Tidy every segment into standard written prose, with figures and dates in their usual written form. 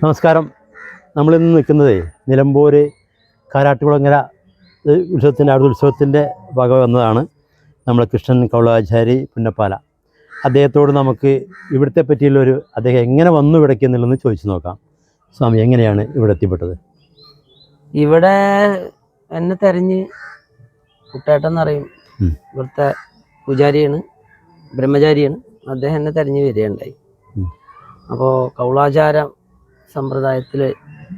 നമസ്കാരം. നമ്മളിന്ന് നിൽക്കുന്നത് നിലമ്പൂർ കാരാട്ടുകുളങ്ങര ഉത്സവത്തിൻ്റെ വക വന്നതാണ്. നമ്മൾ കൃഷ്ണൻ കൗളാചാരി പുന്നപ്പാല. അദ്ദേഹത്തോട് നമുക്ക് ഇവിടുത്തെ പറ്റിയുള്ളൊരു അദ്ദേഹം എങ്ങനെ വന്നു ഇവിടേക്ക് എന്നുള്ളതെന്ന് ചോദിച്ചു നോക്കാം. സ്വാമി, എങ്ങനെയാണ് ഇവിടെ എത്തിപ്പെട്ടത്? ഇവിടെ എന്നെ തെരഞ്ഞ് കുട്ടേട്ടെന്നറിയും, ഇവിടുത്തെ പൂജാരിയാണ്, ബ്രഹ്മചാരിയാണ്. അദ്ദേഹം എന്നെ തെരഞ്ഞ് വരികയുണ്ടായി. അപ്പോൾ കൗളാചാരം സമ്പ്രദായത്തിൽ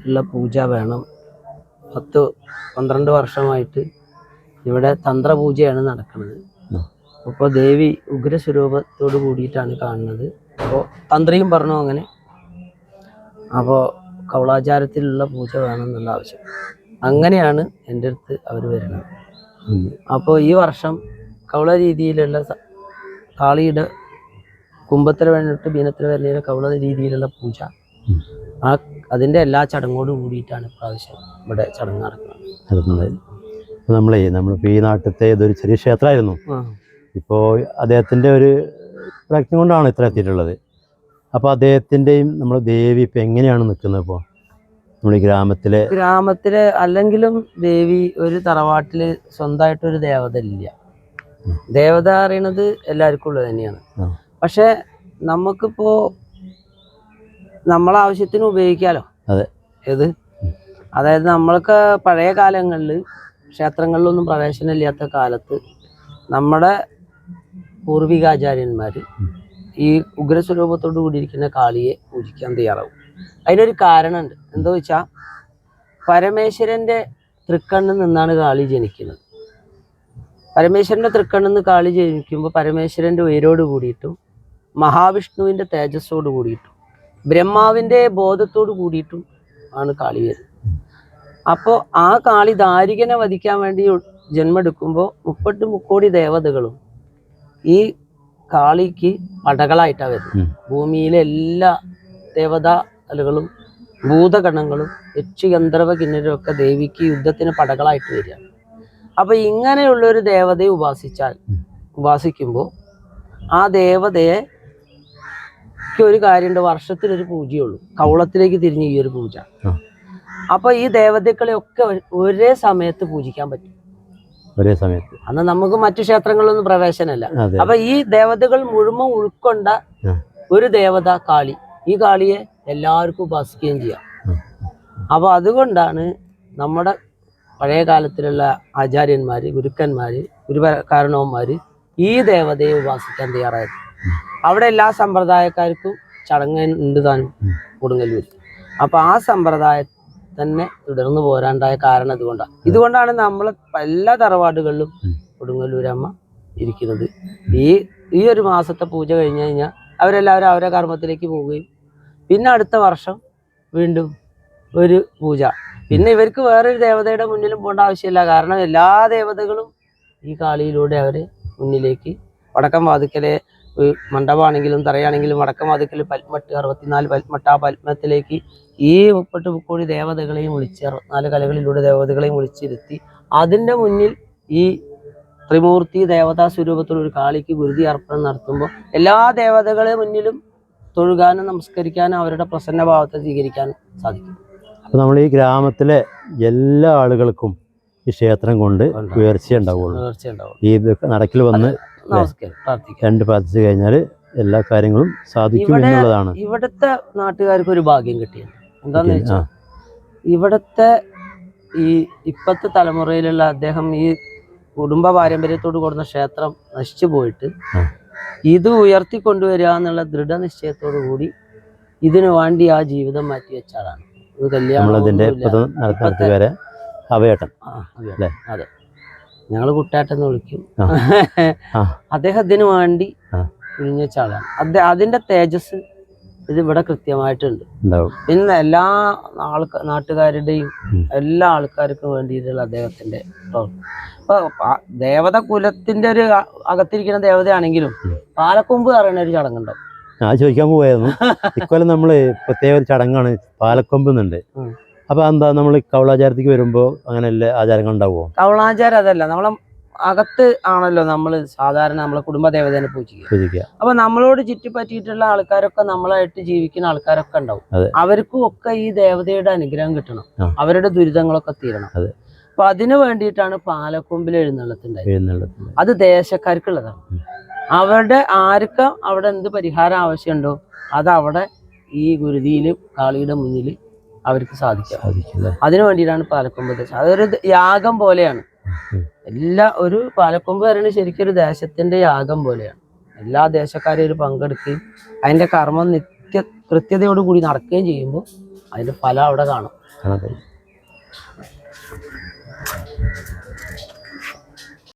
ഉള്ള പൂജ വേണം. 10-12 വർഷമായിട്ട് ഇവിടെ തന്ത്രപൂജയാണ് നടക്കുന്നത്. അപ്പോൾ ദേവി ഉഗ്രസ്വരൂപത്തോട് കൂടിയിട്ടാണ് കാണുന്നത്. അപ്പോൾ തന്ത്രിയും പറഞ്ഞു അങ്ങനെ. അപ്പോൾ കൗളാചാരത്തിലുള്ള പൂജ വേണം എന്നുള്ള ആവശ്യം. അങ്ങനെയാണ് എൻ്റെ അടുത്ത് അവർ വരുന്നത്. അപ്പോൾ ഈ വർഷം കൗള രീതിയിലുള്ള കാളിയുടെ കുംഭത്തിൽ വേണ്ടിയിട്ട് ബീനത്തിൽ വരുന്ന കൗള രീതിയിലുള്ള പൂജ, അതിൻ്റെ എല്ലാ ചടങ്ങോടും കൂടിയിട്ടാണ് ഇപ്രാവശ്യം ഇവിടെ ചടങ്ങ് നടക്കുന്നത്. നമ്മളിപ്പോൾ ഈ നാട്ടിലത്തെ ഇതൊരു ചെറിയ ക്ഷേത്രമായിരുന്നു. ഇപ്പോൾ അദ്ദേഹത്തിൻ്റെ ഒരു പ്രയത്നം കൊണ്ടാണ് ഇത്ര എത്തിയിട്ടുള്ളത്. അപ്പോൾ അദ്ദേഹത്തിൻ്റെയും നമ്മൾ ദേവി ഇപ്പം എങ്ങനെയാണ് നിൽക്കുന്നത്? ഇപ്പോൾ നമ്മൾ ഈ ഗ്രാമത്തിൽ അല്ലെങ്കിലും ദേവി ഒരു തറവാട്ടിൽ സ്വന്തമായിട്ടൊരു ദേവത ഇല്ല. ദേവത അറിയണത് എല്ലാവർക്കും ഉള്ളത് തന്നെയാണ്. പക്ഷെ നമുക്കിപ്പോൾ നമ്മളെ ആവശ്യത്തിന് ഉപയോഗിക്കാമല്ലോ. അതെ. അതായത് നമ്മൾക്ക് പഴയ കാലങ്ങളിൽ ക്ഷേത്രങ്ങളിലൊന്നും പ്രവേശനമില്ലാത്ത കാലത്ത് നമ്മുടെ പൂർവികാചാര്യന്മാർ ഈ ഉഗ്രസ്വരൂപത്തോടു കൂടിയിരിക്കുന്ന കാളിയെ പൂജിക്കാൻ തയ്യാറാവും. അതിനൊരു കാരണമുണ്ട്. എന്താ വെച്ചാൽ പരമേശ്വരൻ്റെ തൃക്കണ്ണിൽ നിന്നാണ് കാളി ജനിക്കുന്നത്. പരമേശ്വരൻ്റെ തൃക്കണ്ണിൽ നിന്ന് കാളി ജനിക്കുമ്പോൾ പരമേശ്വരൻ്റെ ഉയരോട് കൂടിയിട്ടും മഹാവിഷ്ണുവിൻ്റെ തേജസ്സോട് കൂടിയിട്ടും ബ്രഹ്മാവിൻ്റെ ബോധത്തോട് കൂടിയിട്ടും ആണ് കാളി വരുന്നത്. അപ്പോൾ ആ കാളി ദാരികനെ വധിക്കാൻ വേണ്ടി ജന്മെടുക്കുമ്പോൾ 30 മുക്കോടി ദേവതകളും ഈ കാളിക്ക് പടകളായിട്ടാണ് വരുന്നത്. ഭൂമിയിലെ എല്ലാ ദേവതാകളും ഭൂതഗണങ്ങളും യക്ഷഗന്ധർവ കിന്നരും ഒക്കെ ദേവിക്ക് യുദ്ധത്തിന് പടകളായിട്ട് വരികയാണ്. അപ്പോൾ ഇങ്ങനെയുള്ളൊരു ദേവതയെ ഉപാസിക്കുമ്പോൾ ആ ദേവതയെ ഒരു കാര്യമുണ്ട്, വർഷത്തിലൊരു പൂജയുള്ളൂ. കൗളത്തിലേക്ക് തിരിഞ്ഞ് ഈ ഒരു പൂജ. അപ്പൊ ഈ ദേവതകളെ ഒക്കെ ഒരേ സമയത്ത് പൂജിക്കാൻ പറ്റും. ഒരേ സമയത്ത്. അന്ന് നമുക്ക് മറ്റു ക്ഷേത്രങ്ങളിലൊന്നും പ്രവേശനമല്ല. അപ്പൊ ഈ ദേവതകൾ മുഴുവൻ ഉൾക്കൊണ്ട ഒരു ദേവത കാളി. ഈ കാളിയെ എല്ലാവർക്കും ഉപാസിക്കുകയും ചെയ്യാം. അപ്പൊ അതുകൊണ്ടാണ് നമ്മുടെ പഴയ കാലത്തിലുള്ള ആചാര്യന്മാര്, ഗുരുക്കന്മാര്, ഗുരുകാരണവന്മാര് ഈ ദേവതയെ ഉപാസിക്കാൻ തയ്യാറായത്. അവിടെ എല്ലാ സമ്പ്രദായക്കാർക്കും ചടങ്ങ് ഉണ്ട് താനും കൊടുങ്ങല്ലൂർ. അപ്പൊ ആ സമ്പ്രദായം തന്നെ തുടർന്ന് പോരാണ്ടായ കാരണം ഇതുകൊണ്ടാണ് നമ്മൾ എല്ലാ തറവാടുകളിലും കൊടുങ്ങല്ലൂരമ്മ ഇരിക്കുന്നത്. ഈ ഒരു മാസത്തെ പൂജ കഴിഞ്ഞ് കഴിഞ്ഞാൽ അവരെല്ലാവരും അവരുടെ കർമ്മത്തിലേക്ക് പോവുകയും പിന്നെ അടുത്ത വർഷം വീണ്ടും ഒരു പൂജ. പിന്നെ ഇവർക്ക് വേറൊരു ദേവതയുടെ മുന്നിലും പോകേണ്ട ആവശ്യമില്ല. കാരണം എല്ലാ ദേവതകളും ഈ കാളിയിലൂടെ അവര് മുന്നിലേക്ക് വടക്കം വാതിക്കലെ മണ്ഡപമാണെങ്കിലും തറയാണെങ്കിലും വടക്കം വാതിക്കൽ പത്മട്ട് 64 പത്മട്ട്, ആ പത്മത്തിലേക്ക് ഈ 30 മുക്കോടി ദേവതകളെയും വിളിച്ച് 64 കലകളിലൂടെ ദേവതകളെയും വിളിച്ചിരുത്തി അതിൻ്റെ മുന്നിൽ ഈ ത്രിമൂർത്തി ദേവതാ സ്വരൂപത്തിൽ ഒരു കാളിക്ക് ഗുരുതി അർപ്പണം നടത്തുമ്പോൾ എല്ലാ ദേവതകളെ മുന്നിലും തൊഴുകാനും നമസ്കരിക്കാനും അവരുടെ പ്രസന്നഭാവത്തെ സ്വീകരിക്കാനും സാധിക്കും. അപ്പോൾ നമ്മൾ ഈ ഗ്രാമത്തിലെ എല്ലാ ആളുകൾക്കും ഈ ക്ഷേത്രം കൊണ്ട് ഉയർച്ച ഉണ്ടാവുള്ളൂ. ഈ നടക്കിൽ വന്ന് പ്രാർത്ഥിച്ചു കഴിഞ്ഞാൽ എല്ലാ കാര്യങ്ങളും സാധിക്കും എന്നുള്ളതാണ്. ഇവിടുത്തെ നാട്ടുകാർക്ക് ഒരു ഭാഗ്യം കിട്ടിയത് എന്താന്ന് വെച്ചാൽ ഇവിടുത്തെ ഈ ഇപ്പത്തെ തലമുറയിലുള്ള അദ്ദേഹം ഈ കുടുംബ പാരമ്പര്യത്തോട് കൊടുക്കുന്ന ക്ഷേത്രം നശിച്ചു പോയിട്ട് ഇത് ഉയർത്തിക്കൊണ്ടുവരിക എന്നുള്ള ദൃഢനിശ്ചയത്തോടു കൂടി ഇതിനു വേണ്ടി ആ ജീവിതം മാറ്റി വെച്ച ആളാണ്. അതെ, ഞങ്ങൾ കുട്ടേട്ടെന്ന് വിളിക്കും. അദ്ദേഹത്തിന് വേണ്ടി കുഴിഞ്ഞ ആളാണ്. അതിന്റെ തേജസ് ഇത് ഇവിടെ കൃത്യമായിട്ടുണ്ട്. പിന്നെ എല്ലാ നാട്ടുകാരുടെയും എല്ലാ ആൾക്കാർക്കും വേണ്ടിയിട്ടുള്ള അദ്ദേഹത്തിന്റെ പ്രവർത്തനം. ഇപ്പൊ ദേവത കുലത്തിന്റെ ഒരു അകത്തിരിക്കുന്ന ദേവതയാണെങ്കിലും പാലക്കൊമ്പ് പറയുന്ന ഒരു ചടങ്ങുണ്ടാവും. ഞാൻ ചോദിക്കാൻ പോയായിരുന്നു. ഇക്കൊല്ലം നമ്മള് പ്രത്യേക ഒരു ചടങ്ങാണ് പാലക്കൊമ്പ് എന്നുണ്ട്. അപ്പൊ എന്താ നമ്മൾ കൗളാചാരത്തേക്ക് വരുമ്പോ അങ്ങനെയല്ലേ ആചാരങ്ങൾ ഉണ്ടാവുമോ? കൗളാചാരം അതല്ല, നമ്മളെ അകത്ത് ആണല്ലോ നമ്മൾ സാധാരണ നമ്മളെ കുടുംബദേവതേനെ പൂജിക്കുക. പൂജിക്കുക. അപ്പൊ നമ്മളോട് ചുറ്റിപ്പറ്റിയിട്ടുള്ള ആൾക്കാരൊക്കെ നമ്മളായിട്ട് ജീവിക്കുന്ന ആൾക്കാരൊക്കെ ഉണ്ടാവും. അതെ. അവർക്കും ഒക്കെ ഈ ദേവതയുടെ അനുഗ്രഹം കിട്ടണം, ആ. അവരുടെ ദുരിതങ്ങളൊക്കെ തീരണം. അതെ. അപ്പൊ അതിനു വേണ്ടിയിട്ടാണ് പാലക്കൊമ്പിൽ എഴുന്നള്ളത്തുണ്ടായത്. എഴുന്നള്ളത്ത്. അത് ദേശക്കാർക്കുള്ളതാണ്. അവരുടെ ആർക്കും അവിടെ എന്ത് പരിഹാരം ആവശ്യമുണ്ടോ അത് അവിടെ ഈ ഗുരുതിയിൽ കാളിയുടെ മുന്നിൽ അവർക്ക് സാധിക്കാം. അതിനു വേണ്ടിയിട്ടാണ് പാലക്കൊമ്പ് ദേശം. അതൊരു യാഗം പോലെയാണ്. ഒരു പാലക്കൊമ്പ് പറയുന്നത് ശരിക്കും ഒരു ദേശത്തിന്റെ യാഗം പോലെയാണ്. എല്ലാ ദേശക്കാരും പങ്കെടുക്കുകയും അതിന്റെ കർമ്മം കൃത്യതയോടുകൂടി നടക്കുകയും ചെയ്യുമ്പോൾ അതിന്റെ ഫലം അവിടെ കാണും.